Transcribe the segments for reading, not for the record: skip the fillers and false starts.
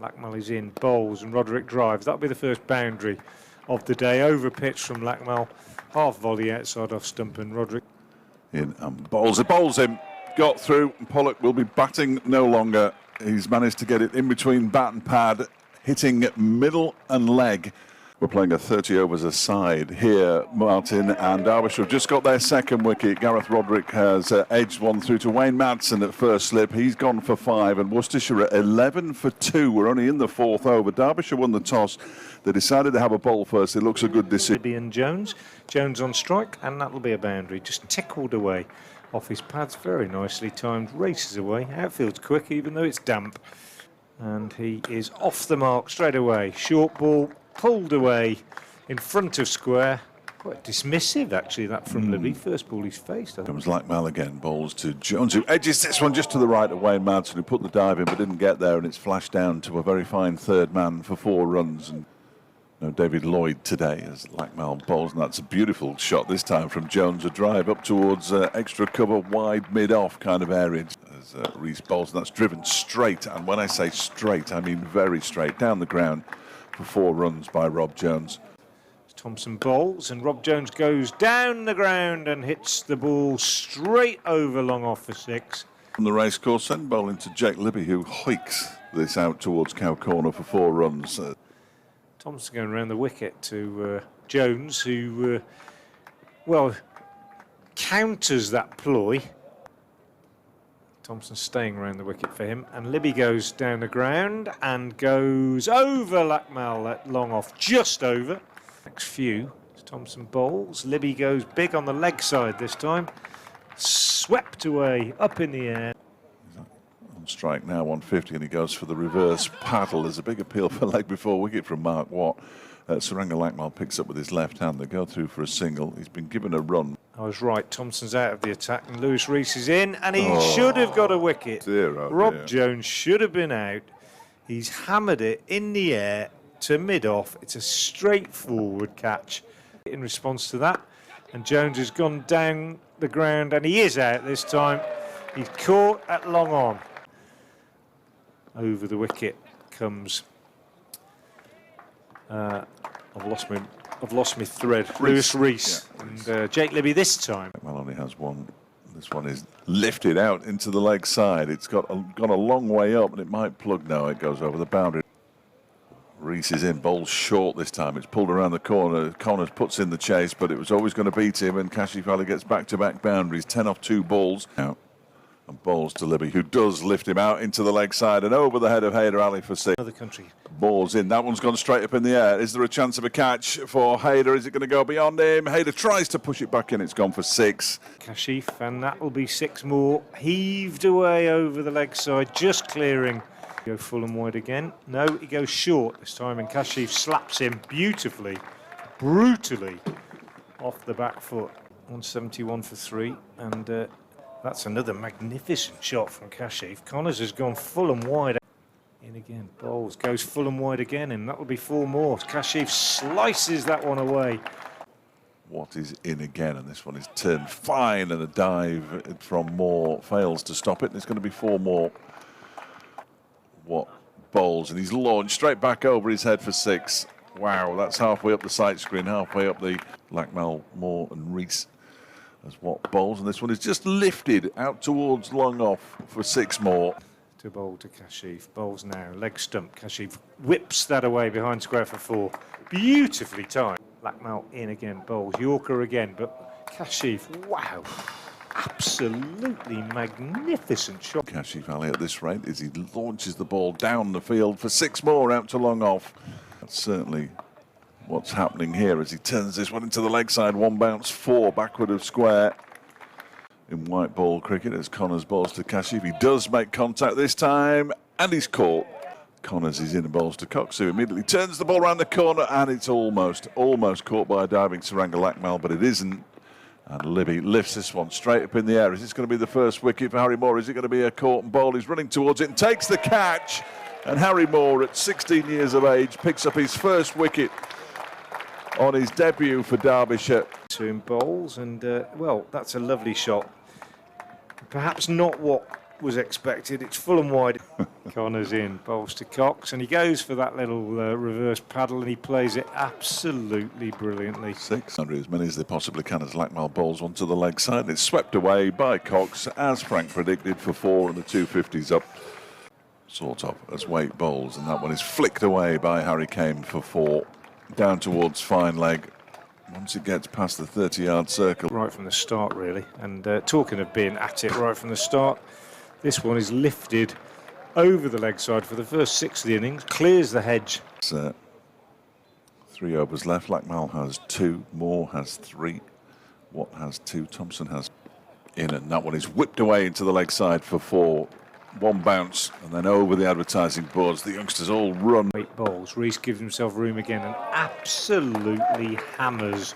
Lackmell is in, bowls, and Roderick drives. That'll be the first boundary of the day. Over pitch from Lackmell, half volley outside off stump, and Roderick in and bowls. It bowls him, got through, and Pollock will be batting no longer. He's managed to get it in between bat and pad, hitting middle and leg. We're playing a 30 overs aside here, Martin, and Derbyshire have just got their second wicket. Gareth Roderick has edged one through to Wayne Madsen at first slip. He's gone for 5, and Worcestershire at 11 for 2. We're only in the 4th over. Derbyshire won the toss. They decided to have a bowl first. It looks a good decision. Libby and Jones. Jones on strike, and that'll be a boundary. Just tickled away off his pads, very nicely timed, races away. Outfield's quick, even though it's damp. And he is off the mark straight away. Short ball, pulled away in front of square. Quite dismissive, actually, that from Libby. First ball he's faced. Comes Lackmell again, bowls to Jones, who edges this one just to the right of Wayne Madsen, who put the dive in but didn't get there, and it's flashed down to a very fine third man for 4 runs. And no David Lloyd today as Lackmell bowls, and that's a beautiful shot this time from Jones, a drive up towards extra cover, wide mid-off kind of area. As Rees bowls, and that's driven straight, and when I say straight, I mean very straight, down the ground for 4 runs by Rob Jones. Thompson bowls, and Rob Jones goes down the ground and hits the ball straight over long off for 6. From the racecourse, then bowling to Jake Libby, who hoiks this out towards Cow Corner for 4 runs. Thompson going around the wicket to Jones, who, well, counters that ploy. Thompson staying around the wicket for him, and Libby goes down the ground and goes over Lackmell at long off, just over. Next few, Thompson bowls. Libby goes big on the leg side this time. Swept away, up in the air. On strike now, 150, and he goes for the reverse paddle. There's a big appeal for leg before wicket from Mark Watt. Saranga Lackmell picks up with his left hand. They go through for a single. He's been given a run. I was right. Thompson's out of the attack, and Lewis Rees is in, and he should have got a wicket. Rob Jones should have been out. He's hammered it in the air to mid-off. It's a straightforward catch in response to that. And Jones has gone down the ground, and he is out this time. He's caught at long on. Over the wicket comes... I've lost my thread. Lewis Rees, yeah, and Jake Libby this time. Well, only has one. This one is lifted out into the leg side. It's gone a long way up, and it might plug now. It goes over the boundary. Rees is in, bowls short this time. It's pulled around the corner. Connors puts in the chase, but it was always going to beat him, and Kashif Ali gets back-to-back boundaries. 10 off 2 balls. Out. And bowls to Libby, who does lift him out into the leg side and over the head of Haider Ali for 6. Another country. Balls in. That one's gone straight up in the air. Is there a chance of a catch for Haider? Is it going to go beyond him? Haider tries to push it back in. It's gone for 6. Kashif, and that will be 6 more. Heaved away over the leg side, just clearing. Go full and wide again. No, he goes short this time, and Kashif slaps him beautifully, brutally off the back foot. 171 for 3, and that's another magnificent shot from Kashif. Connors has gone full and wide. In again, bowls, goes full and wide again, and that will be 4 more. Kashif slices that one away. What is in again, and this one is turned fine, and a dive from Moore fails to stop it, and it's going to be 4 more. What bowls, and he's launched straight back over his head for 6. Wow, that's halfway up the sight screen, halfway up the Lackmell, Moore and Rees as Watt bowls, and this one is just lifted out towards long off for 6 more. To bowl to Kashif, bowls now, leg stump. Kashif whips that away behind square for 4. Beautifully timed. Lackmell in again, bowls, Yorker again, but Kashif, wow, absolutely magnificent shot. Kashif Ali at this rate as he launches the ball down the field for 6 more out to long off. That's certainly what's happening here as he turns this one into the leg side. 1 bounce, 4 backward of square. In white ball cricket as Connors bowls to Kashif. He does make contact this time, and he's caught. Connors is in and bowls to Cox, who immediately turns the ball around the corner, and it's almost caught by a diving Saranga Lackmell, but it isn't. And Libby lifts this one straight up in the air. Is this going to be the first wicket for Harry Moore? Is it going to be a caught and bowl? He's running towards it and takes the catch. And Harry Moore, at 16 years of age, picks up his first wicket on his debut for Derbyshire. 2 bowls, and well, that's a lovely shot. Perhaps not what was expected. It's full and wide. Connors in, bowls to Cox, and he goes for that little reverse paddle, and he plays it absolutely brilliantly. 600, as many as they possibly can, as Lackmal bowls onto the leg side. It's swept away by Cox, as Frank predicted, for 4, and the 250's up, sort of, as Waite bowls, and that one is flicked away by Harry Kane for 4, down towards fine leg. Once it gets past the 30-yard circle. Right from the start, really. And talking of being at it right from the start, this one is lifted over the leg side for the first 6 of the innings, clears the hedge. It's, 3 overs left. Lackmal has 2, Moore has 3, Watt has 2, Thompson has in, and that one is whipped away into the leg side for 4. 1 bounce, and then over the advertising boards. The youngsters all run. 8 bowls. Rees gives himself room again and absolutely hammers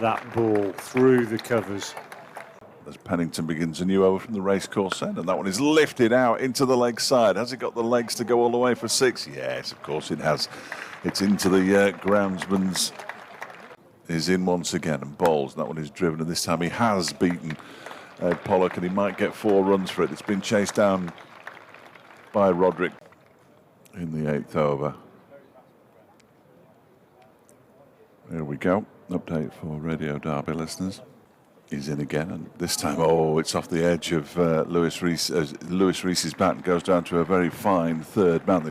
that ball through the covers. As Pennington begins a new over from the racecourse end, and that one is lifted out into the leg side. Has it got the legs to go all the way for 6? Yes, of course it has. It's into the groundsman's. Is in once again and bowls. That one is driven, and this time he has beaten Pollock, and he might get 4 runs for it. It's been chased down by Roderick in the 8th over. There we go. Update for Radio Derby listeners. He's in again, and this time, oh, it's off the edge of Lewis Rees. Lewis Rees's bat and goes down to a very fine third man.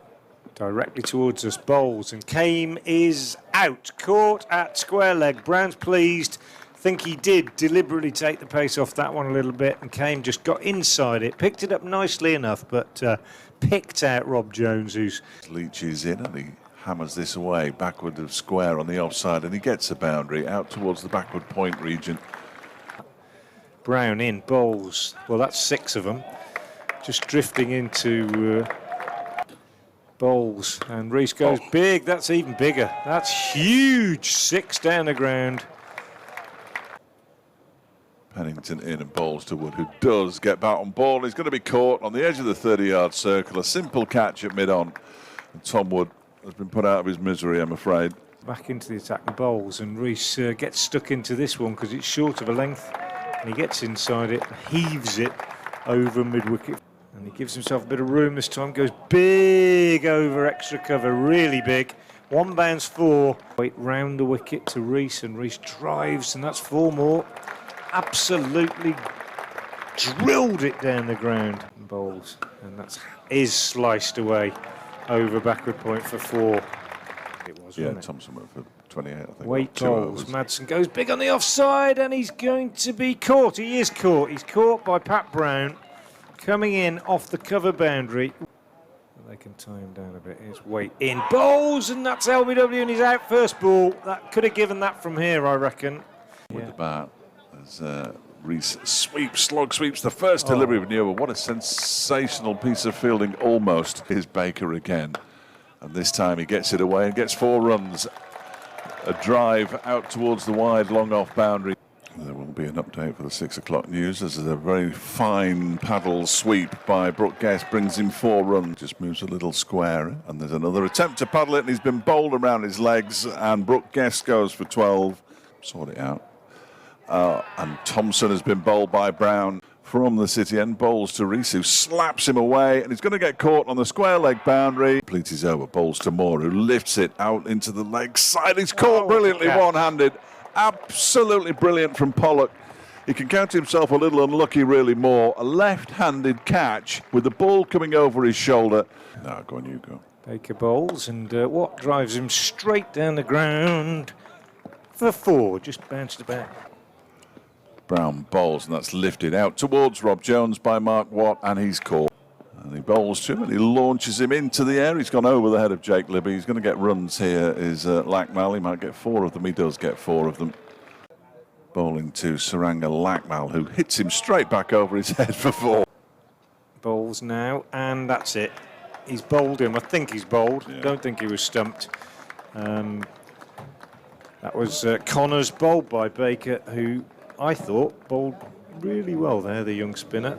Directly towards us, bowls, and Kame is out. Caught at square leg. Brown's pleased. Think he did deliberately take the pace off that one a little bit, and Kane just got inside it, picked it up nicely enough, but picked out Rob Jones, who's... Leach is in, and he hammers this away backward of square on the offside, and he gets a boundary out towards the backward point region. Brown in, bowls, well that's 6 of them, just drifting into bowls, and Rees goes big. That's even bigger, that's huge. 6 down the ground. Pennington in and bowls to Wood, who does get back on ball. He's going to be caught on the edge of the 30-yard circle. A simple catch at mid-on. And Tom Wood has been put out of his misery, I'm afraid. Back into the attack and bowls, and Rees gets stuck into this one because it's short of a length. And he gets inside it, heaves it over mid-wicket. And he gives himself a bit of room this time. Goes big over extra cover, really big. 1 bounce 4. Wait round the wicket to Rees, and Rees drives, and that's 4 more. Absolutely drilled it down the ground. Bowls, and that is sliced away over backward point for 4. It was, yeah, wasn't it? Thompson went for 28, I think. Waite bowls. Madsen goes big on the offside, and he's going to be caught. He is caught. He's caught by Pat Brown, coming in off the cover boundary. They can tie him down a bit. Here's Waite in, bowls, and that's LBW, and he's out first ball. That could have given that from here, I reckon. With the bat. As Rees slog sweeps the first delivery of the over. What a sensational piece of fielding, almost. Here's Baker again, and this time he gets it away and gets 4 runs. A drive out towards the wide long off boundary. There will be an update for the 6 o'clock news. This is a very fine paddle sweep by Brooke Guest, brings him 4 runs. Just moves a little square, and there's another attempt to paddle it, and he's been bowled around his legs, and Brooke Guest goes for 12. Sort it out. And Thompson has been bowled by Brown from the city end. Bowls to Rees, who slaps him away, and he's going to get caught on the square leg boundary. Completes his over. Bowls to Moore, who lifts it out into the leg side. He's caught brilliantly one-handed. Absolutely brilliant from Pollock. He can count himself a little unlucky, really, Moore. A left-handed catch with the ball coming over his shoulder. No, go on, you go. Baker bowls, and Watt drives him straight down the ground for 4. Just bounced about. Brown bowls, and that's lifted out towards Rob Jones by Mark Watt, and he's caught. And he bowls to him, and he launches him into the air. He's gone over the head of Jake Libby. He's going to get runs here, is Lackmal. He might get 4 of them. He does get 4 of them. Bowling to Saranga Lackmal, who hits him straight back over his head for 4. Bowls now, and that's it. He's bowled him. I think he's bowled. Yeah. Don't think he was stumped. That was Connors, bowled by Baker, who I thought bowled really well there, the young spinner.